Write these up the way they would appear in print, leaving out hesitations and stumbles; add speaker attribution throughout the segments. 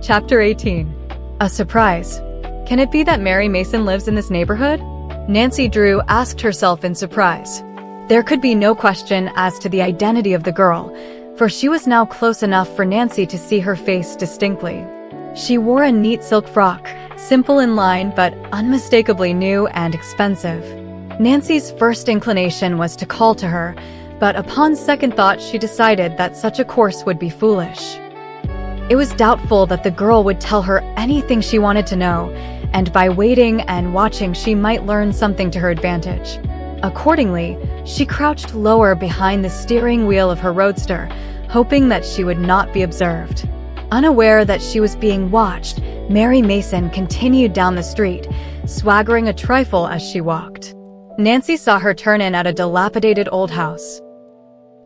Speaker 1: Chapter 18. A surprise. Can it be that Mary Mason lives in this neighborhood? Nancy Drew asked herself in surprise. There could be no question as to the identity of the girl, for she was now close enough for Nancy to see her face distinctly. She wore a neat silk frock, simple in line but unmistakably new and expensive. Nancy's first inclination was to call to her, but upon second thought she decided that such a course would be foolish. It was doubtful that the girl would tell her anything she wanted to know, and by waiting and watching she might learn something to her advantage. Accordingly, she crouched lower behind the steering wheel of her roadster, hoping that she would not be observed. Unaware that she was being watched, Mary Mason continued down the street, swaggering a trifle as she walked. Nancy saw her turn in at a dilapidated old house.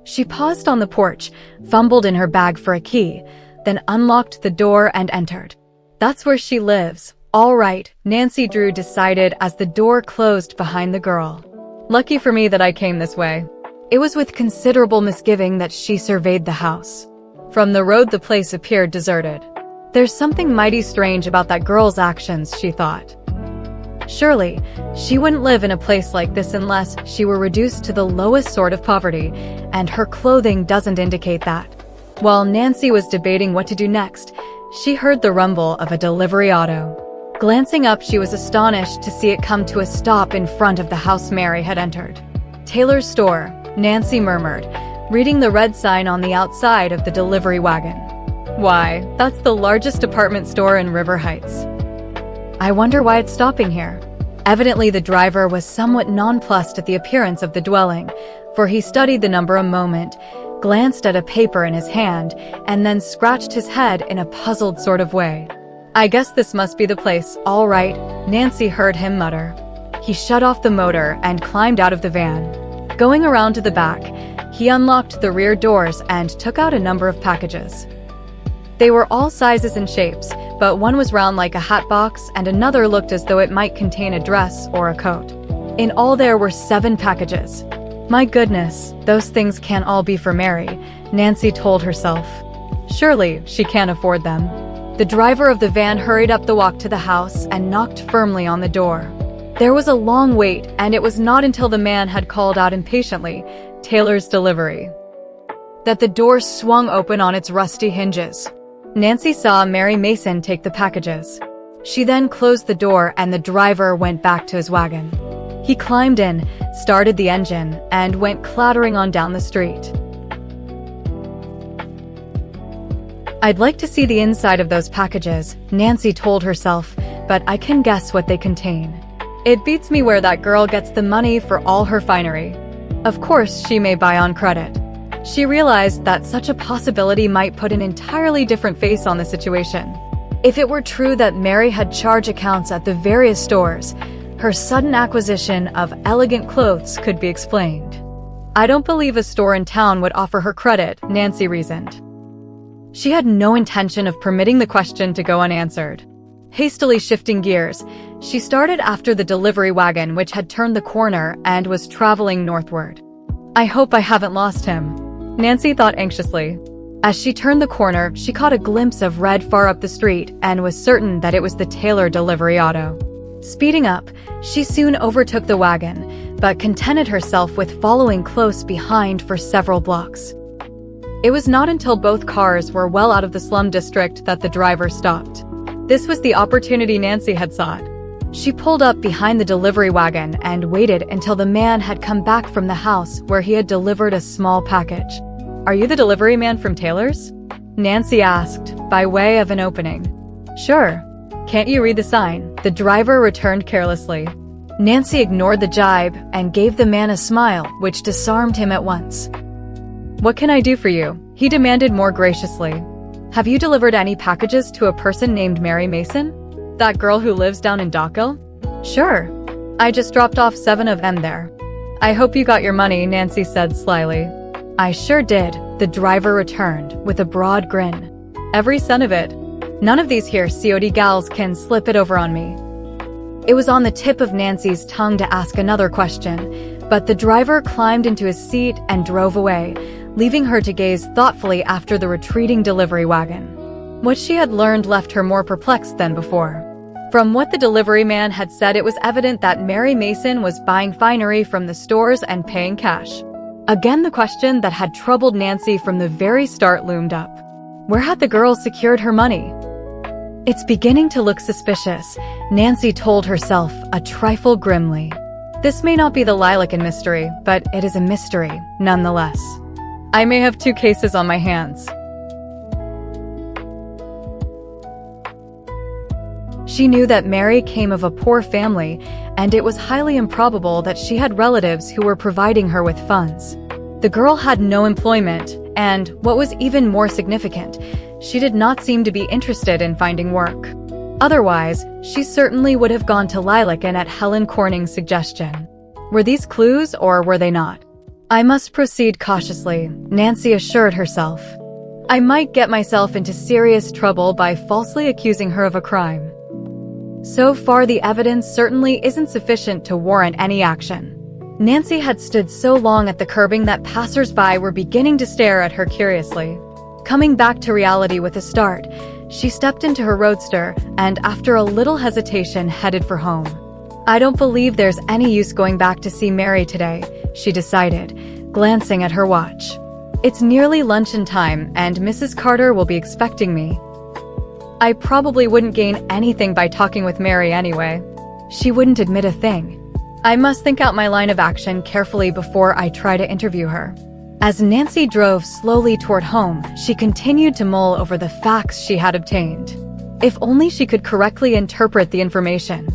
Speaker 1: She paused on the porch, fumbled in her bag for a key, then unlocked the door and entered. That's where she lives. All right, Nancy Drew decided as the door closed behind the girl. Lucky for me that I came this way. It was with considerable misgiving that she surveyed the house. From the road the place appeared deserted. There's something mighty strange about that girl's actions, she thought. Surely, she wouldn't live in a place like this unless she were reduced to the lowest sort of poverty, and her clothing doesn't indicate that. While Nancy was debating what to do next, she heard the rumble of a delivery auto. Glancing up, she was astonished to see it come to a stop in front of the house Mary had entered. Taylor's store, Nancy murmured, reading the red sign on the outside of the delivery wagon. Why, that's the largest department store in River Heights. I wonder why it's stopping here. Evidently the driver was somewhat nonplussed at the appearance of the dwelling, for he studied the number a moment, glanced at a paper in his hand, and then scratched his head in a puzzled sort of way. I guess this must be the place, all right, Nancy heard him mutter. He shut off the motor and climbed out of the van. Going around to the back, he unlocked the rear doors and took out a number of packages. They were all sizes and shapes, but one was round like a hat box and another looked as though it might contain a dress or a coat. In all there were 7 packages. My goodness, those things can't all be for Mary, Nancy told herself. Surely, she can't afford them. The driver of the van hurried up the walk to the house and knocked firmly on the door. There was a long wait, and it was not until the man had called out impatiently, "Taylor's delivery," that the door swung open on its rusty hinges. Nancy saw Mary Mason take the packages. She then closed the door and the driver went back to his wagon. He climbed in, started the engine, and went clattering on down the street. I'd like to see the inside of those packages, Nancy told herself, but I can guess what they contain. It beats me where that girl gets the money for all her finery. Of course, she may buy on credit. She realized that such a possibility might put an entirely different face on the situation. If it were true that Mary had charge accounts at the various stores, her sudden acquisition of elegant clothes could be explained. I don't believe a store in town would offer her credit, Nancy reasoned. She had no intention of permitting the question to go unanswered. Hastily shifting gears, she started after the delivery wagon which had turned the corner and was traveling northward. I hope I haven't lost him, Nancy thought anxiously. As she turned the corner, she caught a glimpse of red far up the street and was certain that it was the Taylor delivery auto. Speeding up, she soon overtook the wagon, but contented herself with following close behind for several blocks. It was not until both cars were well out of the slum district that the driver stopped. This was the opportunity Nancy had sought. She pulled up behind the delivery wagon and waited until the man had come back from the house where he had delivered a small package. Are you the delivery man from Taylor's? Nancy asked, by way of an opening. Sure. Can't you read the sign? The driver returned carelessly. Nancy ignored the jibe and gave the man a smile, which disarmed him at once. What can I do for you? He demanded more graciously. Have you delivered any packages to a person named Mary Mason? That girl who lives down in Dockville? Sure. I just dropped off 7 of them there. I hope you got your money, Nancy said slyly. I sure did, the driver returned, with a broad grin. Every cent of it. None of these here COD gals can slip it over on me. It was on the tip of Nancy's tongue to ask another question, but the driver climbed into his seat and drove away, leaving her to gaze thoughtfully after the retreating delivery wagon. What she had learned left her more perplexed than before. From what the delivery man had said, it was evident that Mary Mason was buying finery from the stores and paying cash. Again, the question that had troubled Nancy from the very start loomed up. Where had the girl secured her money? It's beginning to look suspicious, Nancy told herself, a trifle grimly. This may not be the Lilac Inn mystery, but it is a mystery, nonetheless. I may have two cases on my hands. She knew that Mary came of a poor family, and it was highly improbable that she had relatives who were providing her with funds. The girl had no employment, and, what was even more significant, she did not seem to be interested in finding work. Otherwise, she certainly would have gone to Lilac Inn at Helen Corning's suggestion. Were these clues, or were they not? I must proceed cautiously, Nancy assured herself. I might get myself into serious trouble by falsely accusing her of a crime. So far, the evidence certainly isn't sufficient to warrant any action. Nancy had stood so long at the curbing that passers-by were beginning to stare at her curiously. Coming back to reality with a start, she stepped into her roadster and, after a little hesitation, headed for home. I don't believe there's any use going back to see Mary today, she decided, glancing at her watch. It's nearly luncheon time, and Mrs. Carter will be expecting me. I probably wouldn't gain anything by talking with Mary anyway. She wouldn't admit a thing. I must think out my line of action carefully before I try to interview her. As Nancy drove slowly toward home, she continued to mull over the facts she had obtained. If only she could correctly interpret the information.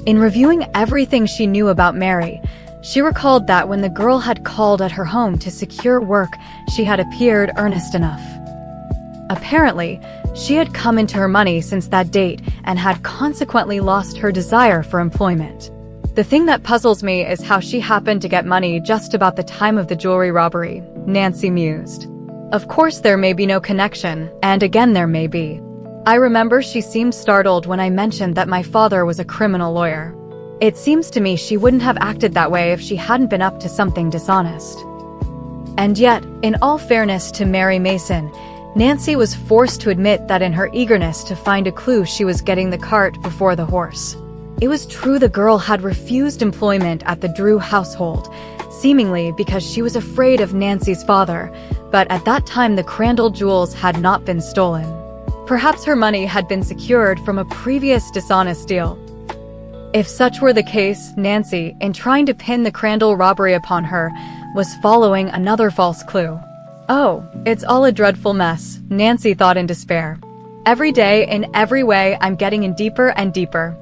Speaker 1: In reviewing everything she knew about Mary, she recalled that when the girl had called at her home to secure work, she had appeared earnest enough. Apparently, she had come into her money since that date and had consequently lost her desire for employment. The thing that puzzles me is how she happened to get money just about the time of the jewelry robbery, Nancy mused. Of course there may be no connection, and again there may be. I remember she seemed startled when I mentioned that my father was a criminal lawyer. It seems to me she wouldn't have acted that way if she hadn't been up to something dishonest. And yet, in all fairness to Mary Mason, Nancy was forced to admit that in her eagerness to find a clue, she was getting the cart before the horse. It was true the girl had refused employment at the Drew household, seemingly because she was afraid of Nancy's father, but at that time the Crandall jewels had not been stolen. Perhaps her money had been secured from a previous dishonest deal. If such were the case, Nancy, in trying to pin the Crandall robbery upon her, was following another false clue. Oh, it's all a dreadful mess, Nancy thought in despair. Every day, in every way, I'm getting in deeper and deeper.